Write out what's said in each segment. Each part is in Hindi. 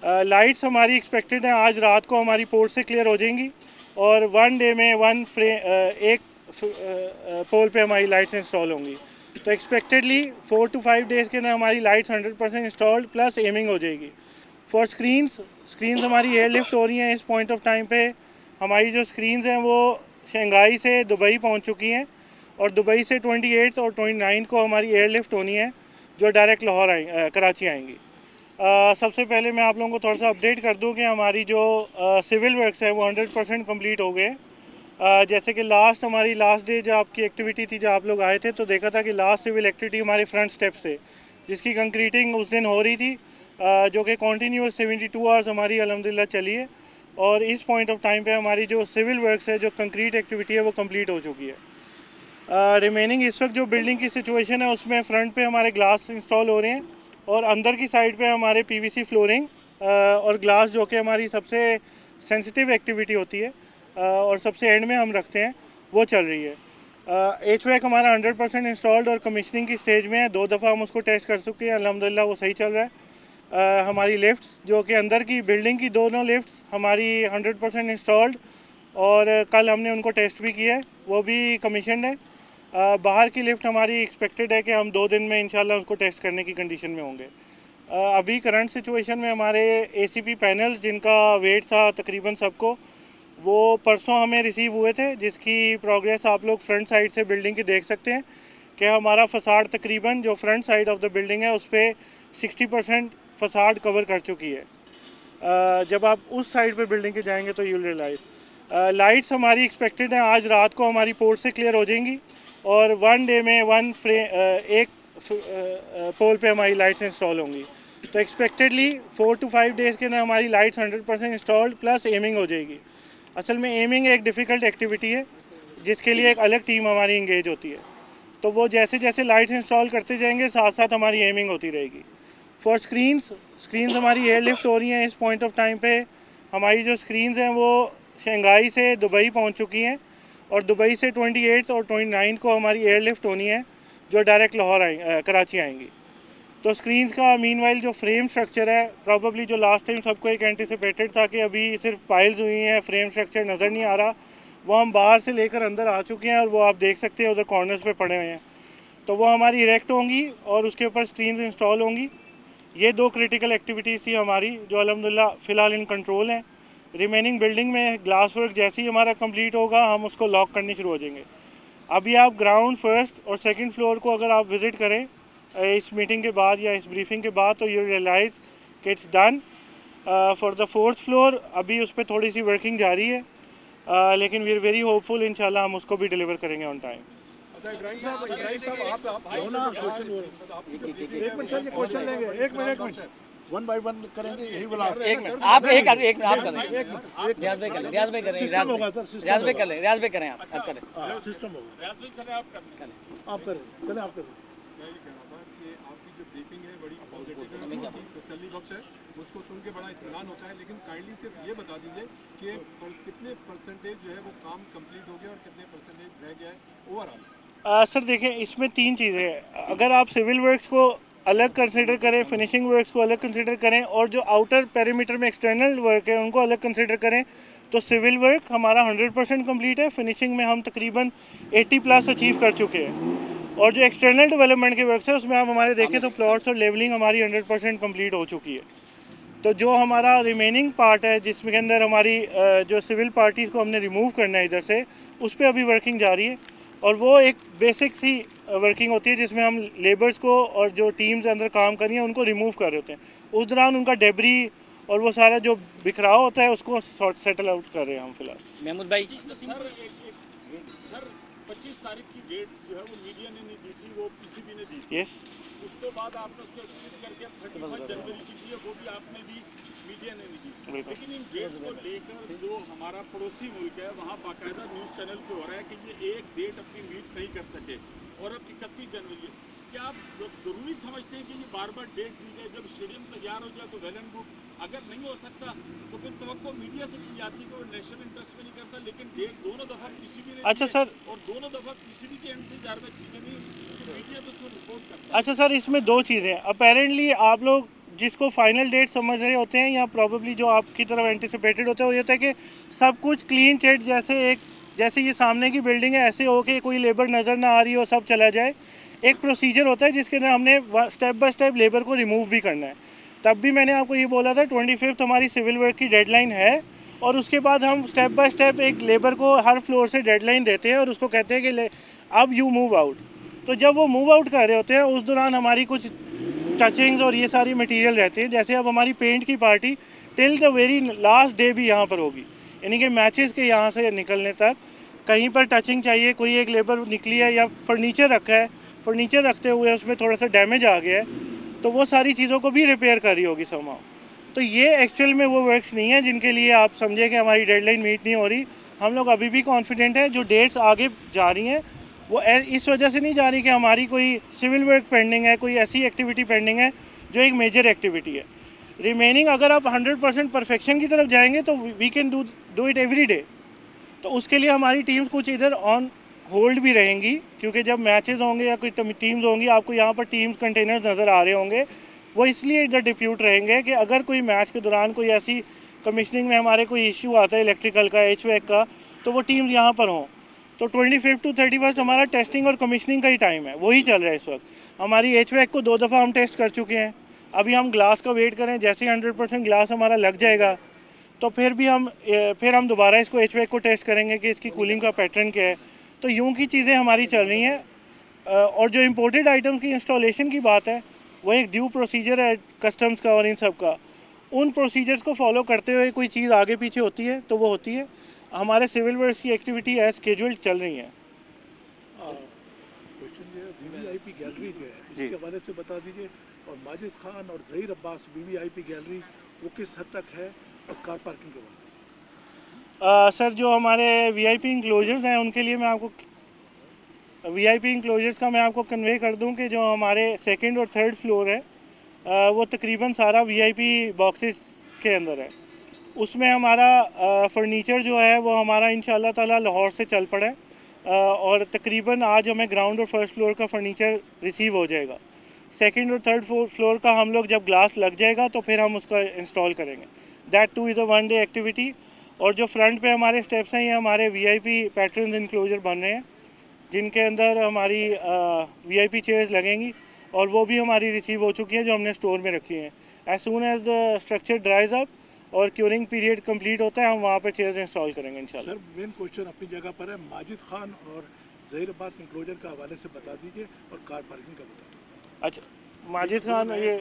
लाइट्स हमारी एक्सपेक्टेड हैं आज रात को हमारी पोर्ट से क्लियर हो जाएंगी और 1 डे में एक पोल पे हमारी लाइट्स इंस्टॉल होंगी। तो एक्सपेक्टेडली 4 to 5 डेज़ के अंदर हमारी लाइट्स 100% इंस्टॉल्ड प्लस एमिंग हो जाएगी। फॉर स्क्रीन्स हमारी एयरलिफ्ट हो रही हैं इस पॉइंट ऑफ टाइम पे। हमारी जो स्क्रीन्स हैं वो शंघाई से दुबई पहुंच चुकी हैं और दुबई से 28 और 29 को हमारी एयरलिफ्ट होनी है जो डायरेक्ट लाहौर कराची आएंगी। सबसे पहले मैं आप लोगों को थोड़ा सा अपडेट कर दूं कि हमारी जो सिविल वर्क्स हैं वो 100% कंप्लीट हो गए। जैसे कि हमारी लास्ट डे जो आपकी एक्टिविटी थी, जो आप लोग आए थे तो देखा था कि लास्ट सिविल एक्टिविटी हमारे फ्रंट स्टेप्स थे जिसकी कंक्रीटिंग उस दिन हो रही थी, जो कि कंटिन्यूस 72 आवर्स हमारी अल्हम्दुलिल्लाह चली है। और इस पॉइंट ऑफ टाइम पे हमारी जो सिविल वर्क्स है, जो कंक्रीट एक्टिविटी है वो कंप्लीट हो चुकी है। रिमेनिंग इस वक्त जो बिल्डिंग की सिचुएशन है उसमें फ्रंट पे हमारे ग्लास इंस्टॉल हो रहे हैं और अंदर की साइड पे हमारे पीवीसी फ्लोरिंग और ग्लास, जो कि हमारी सबसे सेंसिटिव एक्टिविटी होती है और सबसे एंड में हम रखते हैं, वो चल रही है। HVAC हमारा 100% इंस्टॉल्ड और कमिश्निंग की स्टेज में है। 2 दफ़ा हम उसको टेस्ट कर चुके हैं, अल्हम्दुलिल्लाह वो सही चल रहा है। हमारी लिफ्ट्स, जो कि अंदर की बिल्डिंग की दोनों लिफ्ट्स हमारी 100% इंस्टॉल्ड और कल हमने उनको टेस्ट भी किया है, वो भी कमीशनड है। बाहर की लिफ्ट हमारी एक्सपेक्टेड है कि हम 2 दिन में इंशाल्लाह उसको टेस्ट करने की कंडीशन में होंगे। अभी करंट सिचुएशन में हमारे ACP पैनल्स, जिनका वेट था तकरीबन सबको, वो परसों हमें रिसीव हुए थे, जिसकी प्रोग्रेस आप लोग फ्रंट साइड से बिल्डिंग की देख सकते हैं कि हमारा फसाड तकरीबन जो front side of the building है उस पर 60% फसाड कवर कर चुकी है। जब आप उस साइड पे बिल्डिंग के जाएंगे तो यूल रियलाइज लाइट्स हमारी एक्सपेक्टेड हैं आज रात को हमारी पोर्ट से क्लियर हो जाएंगी और 1 डे में एक पोल पे हमारी लाइट्स इंस्टॉल होंगी। तो एक्सपेक्टेडली 4 to 5 डेज़ के अंदर हमारी लाइट्स 100% इंस्टॉल्ड प्लस एमिंग हो जाएगी। असल में एमिंग एक डिफ़िकल्ट एक्टिविटी है जिसके लिए एक अलग टीम हमारी इंगेज होती है। तो वो जैसे जैसे लाइट्स इंस्टॉल करते जाएंगे साथ साथ हमारी एमिंग होती रहेगी। फॉर स्क्रीन्स हमारी एयरलिफ्ट हो रही हैं इस पॉइंट ऑफ टाइम पे। हमारी जो स्क्रीन्स हैं वो शंघाई से दुबई पहुंच चुकी हैं और दुबई से 28 और 29 को हमारी एयरलिफ्ट होनी है जो डायरेक्ट कराची आएंगी। तो स्क्रीन्स का मीनवाइल जो फ्रेम स्ट्रक्चर है, प्रॉबली जो लास्ट टाइम सबको एक एंटिसिपेटेड था कि अभी सिर्फ पाइल्स हुई हैं, फ्रेम स्ट्रक्चर नज़र नहीं आ रहा, वो हम बाहर से लेकर अंदर आ चुके हैं और वो आप देख सकते हैं उधर कॉर्नर्स पे पड़े हुए हैं। तो वो हमारी इरेक्ट होंगी और उसके ऊपर स्क्रीन्स इंस्टॉल होंगी। ये 2 क्रिटिकल एक्टिविटीज़ थी हमारी जो अल्हम्दुलिल्लाह फ़िलहाल इन कंट्रोल हैं। रिमेनिंग बिल्डिंग में ग्लास वर्क जैसे ही हमारा कंप्लीट होगा हम उसको लॉक करनी शुरू हो जाएंगे। अभी आप ग्राउंड फर्स्ट और सेकंड फ्लोर को अगर आप विज़िट करें इस मीटिंग के बाद या इस ब्रीफिंग के बाद तो यू रियलाइज़ कि it's done. For the 4th floor अभी उस पर थोड़ी सी वर्किंग जारी है, लेकिन वी आर वेरी होपफुल इंशाल्लाह हम उसको भी डिलीवर करेंगे ऑन टाइम। इब्राहिम साहब एक मिनट सर, ये क्वेश्चन लेंगे। एक मिनट 1 by 1 करेंगे, यही बोला। एक मिनट आप एक आप करें, रियाज भाई करें, रियाज भाई करें, सिस्टम होगा सर, रियाज भाई करें, रियाज भाई करें, आप करें, सिस्टम होगा। रियाज भाई सर आप करें, चले आप करें। मैं ये कहना था कि आपकी जो ब्रीफिंग है बड़ी पॉजिटिव है, तसल्ली बख्श है, उसको सुन के बड़ा इत्मीनान होता है। लेकिन काइंडली सिर्फ ये बता दीजिए कि कितने परसेंटेज जो है वो काम कंप्लीट हो गया और कितने परसेंटेज रह गया है ओवरऑल। सर देखें, इसमें 3 चीज़ें हैं। अगर आप सिविल वर्क्स को अलग कंसिडर करें, फिनिशिंग वर्क्स को अलग कंसिडर करें और जो आउटर पेरीमीटर में एक्सटर्नल वर्क है उनको अलग कंसिडर करें, तो सिविल वर्क हमारा 100% कंप्लीट है। फिनिशिंग में हम तकरीबन 80+ अचीव कर चुके हैं और जो एक्सटर्नल डेवलपमेंट के वर्क्स है उसमें आप हमारे देखें तो प्लॉट्स और लेवलिंग हमारी 100% कंप्लीट हो चुकी है। तो जो हमारा रिमेनिंग पार्ट है जिसमें के अंदर हमारी जो सिविल पार्टीज़ को हमने रिमूव करना है इधर से, उस पर अभी वर्किंग जारी है और वो एक बेसिक सी वर्किंग होती है जिसमें हम लेबर्स को और जो टीम्स अंदर काम कर रही हैं उनको रिमूव कर रहे होते हैं। उस दौरान उनका डेबरी और वो सारा जो बिखराव होता है उसको सेटल आउट कर रहे हैं हम फिलहाल। महमूद भाई सर 25 तारीख की डेट जो है वो मीडिया ने नहीं दी थी, वो PCB ने दी थी। यस, उसके बाद आपने उसको एक्सटेंड करके 31 जनवरी की दी है, वो भी आपने दी, मीडिया ने नहीं दी। लेकिन इन डेट्स को लेकर जो हमारा पड़ोसी मुल्क है वहाँ बाकायदा न्यूज़ चैनल पे हो रहा है कि ये एक डेट अपनी मीट नहीं कर सके और अब 31 जनवरी है। क्या आप ज़रूरी समझते हैं कि ये बार बार डेट दी जाए? जब स्टेडियम तैयार हो जाए तो वेल एंड गुड, अगर नहीं हो सकता तो फिर तवक्को मीडिया से की जाती है कि वो नेशनल इंटरेस्ट में नहीं करता। लेकिन डेट दोनों दफ़ा PCB ने अच्छा सर, और दोनों दफ़ा PCB के एंड से ज़्यादा चीज़ें नहीं, मीडिया तो उसको रिपोर्ट करता है। अच्छा सर, इसमें 2 चीज़ें। अपेरेंटली आप लोग जिसको फाइनल डेट समझ रहे होते हैं या प्रॉबेबली जो आपकी तरफ एंटिसिपेटेड होता है वो ये होता है कि सब कुछ क्लीन चिट जैसे ये सामने की बिल्डिंग है ऐसे हो कि कोई लेबर नज़र ना आ रही हो, सब चला जाए। एक प्रोसीजर होता है जिसके अंदर हमने स्टेप बाय स्टेप लेबर को रिमूव भी करना है। तब भी मैंने आपको ये बोला था 25 हमारी सिविल वर्क की डेडलाइन है और उसके बाद हम स्टेप बाय स्टेप एक लेबर को हर फ्लोर से डेडलाइन देते हैं और उसको कहते हैं कि अब यू मूव आउट। तो जब वो मूव आउट कर रहे होते हैं उस दौरान हमारी कुछ टचिंग्स और ये सारी मटेरियल रहते हैं। जैसे अब हमारी पेंट की party till the very last day भी यहाँ पर होगी, यानी कि मैचेस के यहाँ से निकलने तक कहीं पर टचिंग चाहिए, कोई एक लेबर निकली है या फर्नीचर रखा है, फर्नीचर रखते हुए उसमें थोड़ा सा डैमेज आ गया है तो वो सारी चीज़ों को भी रिपेयर कर रही होगी समहाउ। तो ये एक्चुअल में वो वर्क्स नहीं है जिनके लिए आप समझे कि हमारी डेडलाइन मीट नहीं हो रही। हम लोग अभी भी कॉन्फिडेंट हैं। जो डेट्स आगे जा रही हैं वो इस वजह से नहीं जा रही कि हमारी कोई सिविल वर्क पेंडिंग है, कोई ऐसी एक्टिविटी पेंडिंग है जो एक मेजर एक्टिविटी है। रिमेनिंग अगर आप 100% परफेक्शन की तरफ जाएंगे तो we can do it every day. तो उसके लिए हमारी टीम्स कुछ इधर ऑन होल्ड भी रहेंगी क्योंकि जब मैचेस होंगे या कोई टीम्स होंगी, आपको यहाँ पर टीम्स कंटेनर्स नज़र आ रहे होंगे, वो इसलिए इधर डिप्यूट रहेंगे कि अगर कोई मैच के दौरान कोई ऐसी कमीशनिंग में हमारे कोई इशू आता है इलेक्ट्रिकल का, HVAC का, तो वो टीम्स यहाँ पर हों। तो 25 to 31 हमारा टेस्टिंग और कमीशनिंग का ही टाइम है, वही चल रहा है इस वक्त। हमारी HVAC को 2 दफ़ा हम टेस्ट कर चुके हैं, अभी हम ग्लास का वेट करें। जैसे ही 100% ग्लास हमारा लग जाएगा तो फिर हम दोबारा इसको HVAC को टेस्ट करेंगे कि इसकी कूलिंग का पैटर्न क्या है। तो यूँ की चीज़ें हमारी चल रही हैं। और जो इम्पोर्टेड आइटम्स की इंस्टॉलेशन की बात है वो एक ड्यू प्रोसीजर है कस्टम्स का और इन सब का। उन प्रोसीजर्स को फॉलो करते हुए कोई चीज़ आगे पीछे होती है तो वो होती है। हमारे सिविल वर्क्स की एक्टिविटी एज स्केड्यूल्ड चल रही है। क्वेश्चन ये VVIP गैलरी जो है इसके हवाले से बता दीजिए, और माजिद खान और ज़हीर अब्बास VVIP गैलरी वो किस हद तक है, और कार पार्किंग के हवाले से। सर जो हमारे VIP इंक्लोजर्स हैं उनके लिए मैं आपको VIP इंक्लोजर्स का मैं आपको कन्वे कर दूं कि जो हमारे सेकंड और थर्ड फ्लोर है वो तकरीबन सारा VIP बॉक्सेस के अंदर है। उसमें हमारा फर्नीचर जो है वो हमारा इंशाल्लाह ताला लाहौर से चल पड़ा है और तकरीबन आज हमें ग्राउंड और फर्स्ट फ्लोर का फर्नीचर रिसीव हो जाएगा। सेकंड और थर्ड फ्लोर का हम लोग जब ग्लास लग जाएगा तो फिर हम उसका इंस्टॉल करेंगे। That two is a 1 day activity. और जो फ्रंट पे हमारे स्टेप्स हैं ये हमारे VIP पैटर्न्स इंक्लोजर बन रहे हैं जिनके अंदर हमारी VIP चेयर्स लगेंगी और वो भी हमारी रिसीव हो चुकी हैं जो हमने स्टोर में रखी हैं। As soon as the structure dries up और क्यूरिंग पीरियड कंप्लीट होता है हम वहाँ पर चेयर्स इंस्टॉल करेंगे इंशाल्लाह। सर मेन क्वेश्चन अपनी जगह पर है, माजिद खान और ज़हीर अब्बास इंक्लोजर का हवाले से बता दीजिए और कार पार्किंग का बता दीजिए। अच्छा माजिद खान ये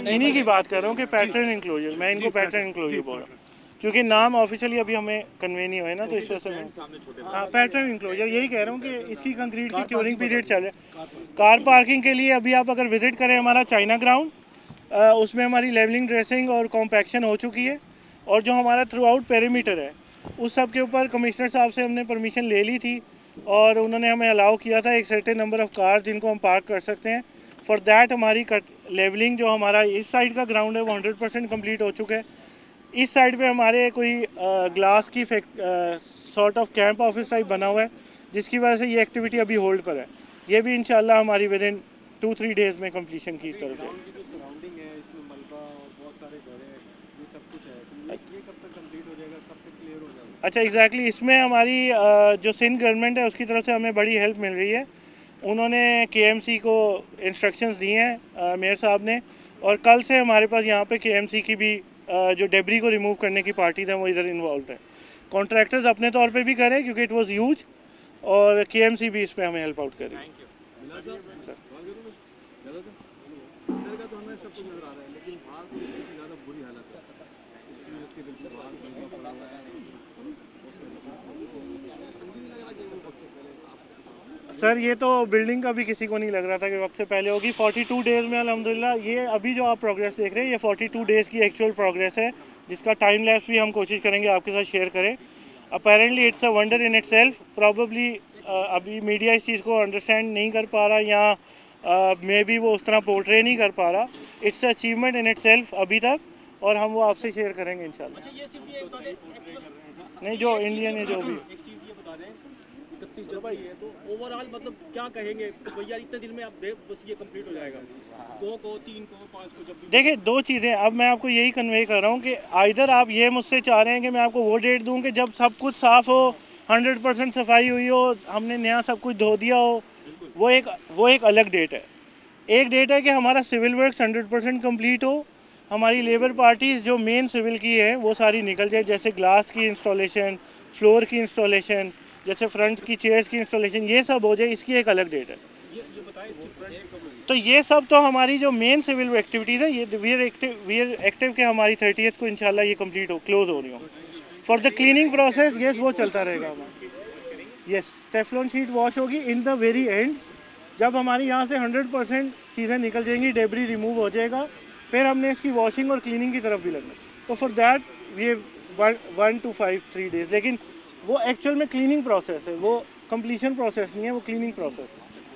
इन्हीं की बात कर रहा हूँ कि पैटर्न इंक्लोजर, मैं इनको पैटर्न इंक्लोजर बोल रहा हूँ क्योंकि नाम ऑफिशियली अभी हमें कन्वे नहीं हुए ना, तो इस वजह से मैं हाँ पैटर्न इंक्लोजर यही कह रहा हूँ कि इसकी कंक्रीट की क्यूरिंग पीरियड चल है। कार पार्किंग के लिए अभी आप अगर विज़िट करें हमारा चाइना ग्राउंड, उसमें हमारी लेवलिंग ड्रेसिंग और कॉम्पैक्शन हो चुकी है और जो हमारा थ्रू आउट पेरीमीटर है उस सब के ऊपर कमिश्नर साहब से हमने परमिशन ले ली थी और उन्होंने हमें अलाउ किया था एक सर्टेन नंबर ऑफ़ कार जिनको हम पार्क कर सकते हैं। फॉर दैट हमारी लेवलिंग जो हमारा इस साइड का ग्राउंड है वो 100% कम्प्लीट हो चुका है। इस साइड पे हमारे कोई ग्लास की sort of camp office type बना हुआ है जिसकी वजह से ये एक्टिविटी अभी होल्ड पर है। ये भी इंशाल्लाह हमारी विद इन 2-3 डेज़ में कंप्लीशन की तरफ है। अच्छा एग्जैक्टली इसमें हमारी जो सिंध गवर्नमेंट है उसकी तरफ से हमें बड़ी हेल्प मिल रही है। उन्होंने KMC को इंस्ट्रक्शंस दिए हैं मेयर साहब ने, और कल से हमारे पास यहाँ पे KMC की भी जो डेब्री को रिमूव करने की पार्टीज हैं वो इधर इन्वॉल्व है। कॉन्ट्रैक्टर्स अपने तौर पे भी करें क्योंकि इट वाज ह्यूज, और KMC भी इस पे हमें हेल्प आउट करे। सर ये तो बिल्डिंग का भी किसी को नहीं लग रहा था कि वक्त से पहले होगी। 42 डेज़ में अल्हम्दुलिल्लाह ये अभी जो आप प्रोग्रेस देख रहे हैं ये 42 डेज़ की एक्चुअल प्रोग्रेस है जिसका टाइम लैप्स भी हम कोशिश करेंगे आपके साथ शेयर करें। Apparently it's a wonder in itself. Probably अभी मीडिया इस चीज़ को अंडरस्टैंड नहीं कर पा रहा या मे बी वो उस तरह पोर्ट्रे नहीं कर पा रहा। इट्स अचीवमेंट इन इटसेल्फ अभी तक, और हम वो आपसे शेयर करेंगे इंशाल्लाह। नहीं जो इंडियन है जो भी 36 जनवरी है, तो ओवरऑल मतलब क्या कहेंगे भैया, इतने दिन में आप बस ये कंप्लीट हो जाएगा, 2 को 3 को 5 को जब भी? देखिए, दो चीज़ें अब मैं आपको यही कन्वे कर रहा हूँ कि आइदर आप ये मुझसे चाह रहे हैं कि मैं आपको वो डेट दूँ कि जब सब कुछ साफ़ हो, 100% सफाई हुई हो, हमने नया सब कुछ धो दिया हो, वो एक अलग डेट है। एक डेट है कि हमारा सिविल वर्क्स 100% कंप्लीट हो, हमारी लेबर पार्टीज जो मेन सिविल की है वो सारी निकल जाए, जैसे ग्लास की इंस्टॉलेशन, फ्लोर की इंस्टॉलेशन, जैसे फ्रंट की चेयर्स की इंस्टॉलेशन, ये सब हो जाए, इसकी एक अलग डेट है। ये बताएं इसकी फ्रंट कब होगी? तो ये सब तो हमारी जो मेन सिविल एक्टिविटीज़ है, ये वी आर एक्टिव कि हमारी 30th को इंशाल्लाह ये कंप्लीट हो, क्लोज हो रही हो। For the cleaning process yes, वो चलता रहेगा हमारा। यस, टेफ्लॉन शीट वॉश होगी इन द वेरी एंड, जब हमारी यहाँ से 100% चीज़ें निकल जाएंगी, डेब्री रिमूव हो जाएगा, फिर हमने इसकी वॉशिंग और क्लीनिंग की तरफ भी लगना। तो for that we 1 to 3 days, लेकिन वो एक्चुअल में क्लीनिंग प्रोसेस है, वो कंप्लीशन प्रोसेस नहीं है, वो क्लीनिंग प्रोसेस है।